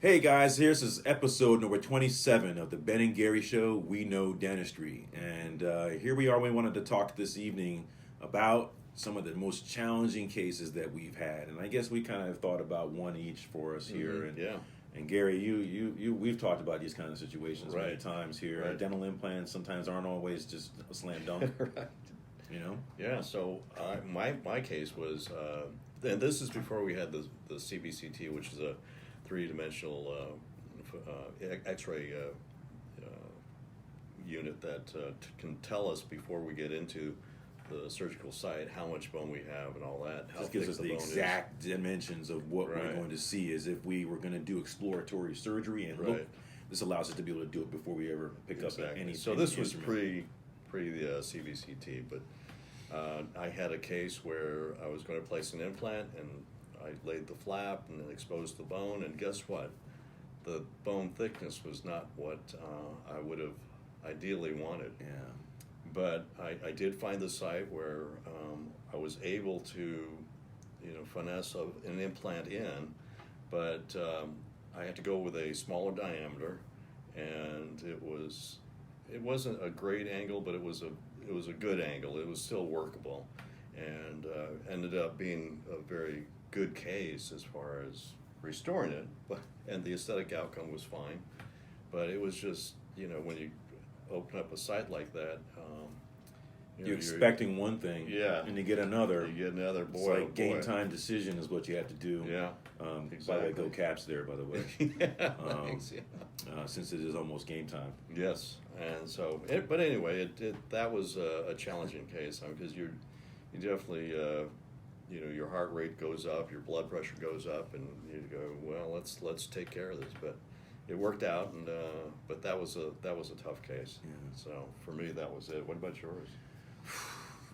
Hey guys, this is episode number 27 of the Ben and Gary Show, We Know Dentistry. And here we are, we wanted to talk this evening about some of the most challenging cases that we've had. And I guess we kind of thought about one each for us here. And, Yeah. and Gary, we've talked about these kind of situations many Right. times here. Right. Dental implants sometimes aren't always just a slam dunk, Right. you know? Yeah. So my case was, and this is before we had the CBCT, which is a three-dimensional X-ray unit that can tell us before we get into the surgical site how much bone we have and all that. How This gives thick us the the bone exact dimensions of what we're Right. going to see as if we were going to do exploratory surgery and look. Right. This allows us to be able to do it before we ever pick up any. So any this was instrument. pre the CBCT, but I had a case where I was going to place an implant and I laid the flap and then exposed the bone, and guess what? The bone thickness was not what I would have ideally wanted. Yeah. But I did find the site where I was able to, finesse an implant in, but I had to go with a smaller diameter, and it wasn't a great angle, but it was a good angle. It was still workable, and ended up being a very good case as far as restoring it. And the aesthetic outcome was fine, but it was just when you open up a site like that, You're expecting one thing, Yeah. and you get another. you get another It's boy. like game time decision is what you have to do. Yeah. By the way, Exactly. go Caps there. By the way, Yeah, thanks, yeah. since it is almost game time. Yes, and so, but anyway, that was a challenging case because you definitely, your heart rate goes up, your blood pressure goes up, and you go, well, let's take care of this. But it worked out, and but that was a tough case. Yeah. So for me, that was it. What about yours?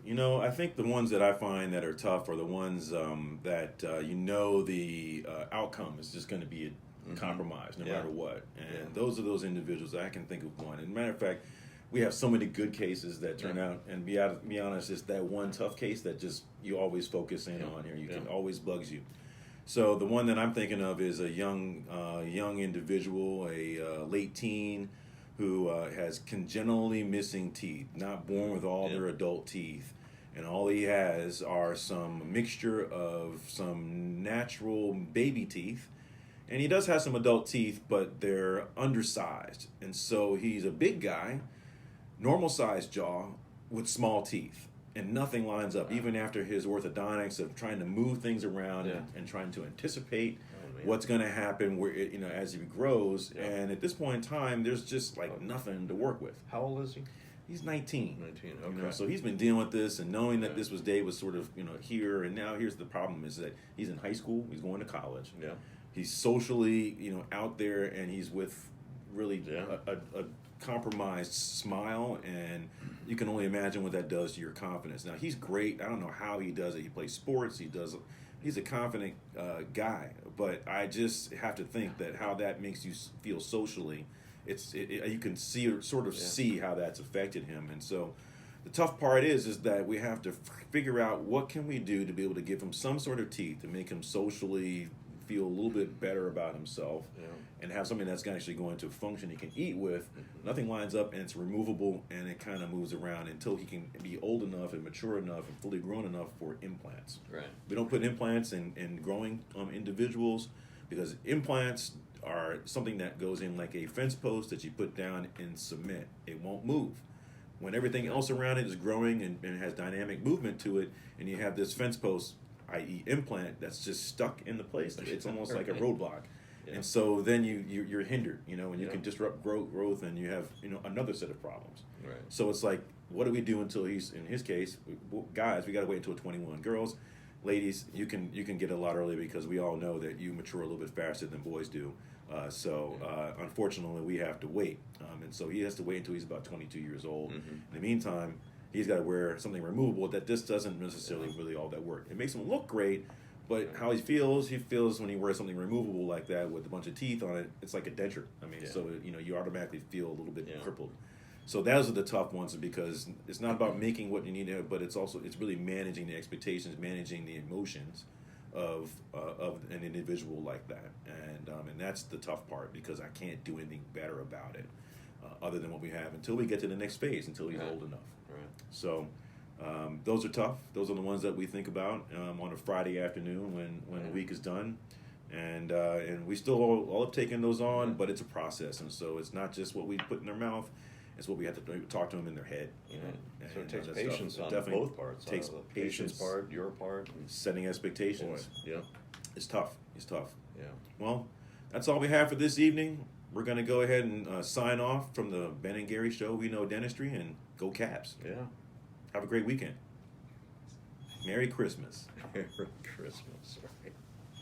I think the ones that I find that are tough are the ones that the outcome is just going to be compromised no Yeah. matter what. And Yeah. those are those individuals. I can think of one. And matter of fact, we have so many good cases that turn out. And be honest, it's that one tough case that just you always focus in on here. You can always bugs you. So the one that I'm thinking of is a young individual, a late teen, who has congenitally missing teeth, not born with all their adult teeth. And all he has are some mixture of some natural baby teeth. And he does have some adult teeth, but they're undersized. And so he's a big guy, normal sized jaw, with small teeth. And nothing lines up, even after his orthodontics of trying to move things around and trying to anticipate what's going to happen as he grows. Yeah. And at this point in time, there's just nothing to work with. How old is he? He's 19. 19. Okay. So he's been dealing with this and knowing that this day was sort of here, and now here's the problem is that he's in high school, he's going to college. Yeah. He's socially out there, and he's with really a compromised smile, and you can only imagine what that does to your confidence. Now he's great. I don't know how he does it. He plays sports. He's a confident guy, but I just have to think that how that makes you feel socially. You can see how that's affected him. And so the tough part is that we have to figure out what can we do to be able to give him some sort of teeth to make him socially feel a little bit better about himself, and have something that's actually going to function he can eat with. Nothing lines up, and it's removable, and it kind of moves around until he can be old enough and mature enough and fully grown enough for implants. Right. We don't put implants in growing individuals, because implants are something that goes in like a fence post that you put down in cement. It won't move. When everything else around it is growing and has dynamic movement to it, and you have this fence post, i.e. implant, that's just stuck in the place, it's almost like a roadblock. Yeah. And so then you're hindered, and you can disrupt growth, and you have another set of problems. Right. So it's like, what do we do until he's, in his case, guys, we got to wait until 21. Girls, ladies, you can get a lot earlier, because we all know that you mature a little bit faster than boys do. Unfortunately, we have to wait. And so he has to wait until he's about 22 years old. In the meantime, he's got to wear something removable that this doesn't necessarily really all that work. It makes him look great, but how he feels when he wears something removable like that with a bunch of teeth on it, it's like a denture. I mean, so you automatically feel a little bit crippled. So those are the tough ones, because it's not about making what you need to, but it's really managing the expectations, managing the emotions of an individual like that, and that's the tough part, because I can't do anything better about it other than what we have until we get to the next phase, until he's old enough. Right. So those are tough. Those are the ones that we think about on a Friday afternoon when the week is done. And we still all have taken those on, but it's a process, and so it's not just what we put in their mouth; it's what we have to talk to them in their head. You know, So it takes that patience stuff. on both parts. Takes the patience part, your part, and setting expectations. boy, yeah, It's tough. It's tough. yeah. Well, that's all we have for this evening. We're going to go ahead and sign off from the Ben and Gary Show. We know dentistry, and go Caps. Yeah. Have a great weekend. Merry Christmas. Merry Christmas. Right.